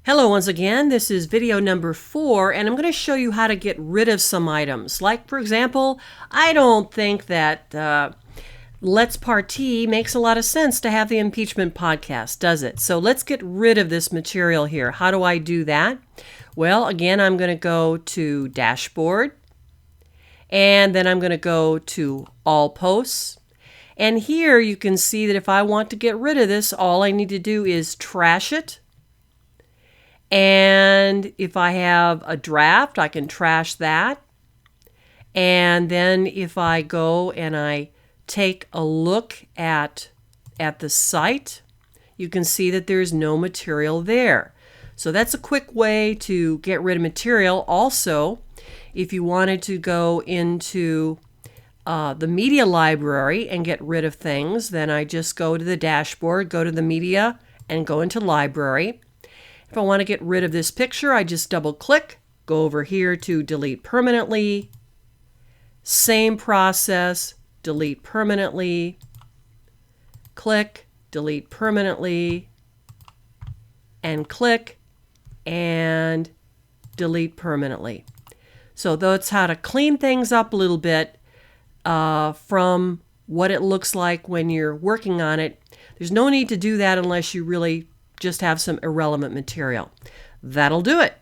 Hello once again, this is video number 4 and I'm going to show you how to get rid of some items. Like for example, I don't think that Let's Party makes a lot of sense to have the impeachment podcast, does it? So let's get rid of this material here. How do I do that? Well, again, I'm going to go to Dashboard and then I'm going to go to All Posts. And here you can see that if I want to get rid of this, all I need to do is trash it. And if I have a draft, I can trash that. And then if I go and I take a look at the site, you can see that there's no material there. So that's a quick way to get rid of material. Also, if you wanted to go into the media library and get rid of things, then I just go to the dashboard, go to the media, and go into library. If I want to get rid of this picture, I just double click, go over here to delete permanently. Same process, delete permanently. Click, delete permanently. And click, and delete permanently. So that's how to clean things up a little bit from what it looks like when you're working on it. There's no need to do that unless you really just have some irrelevant material. That'll do it.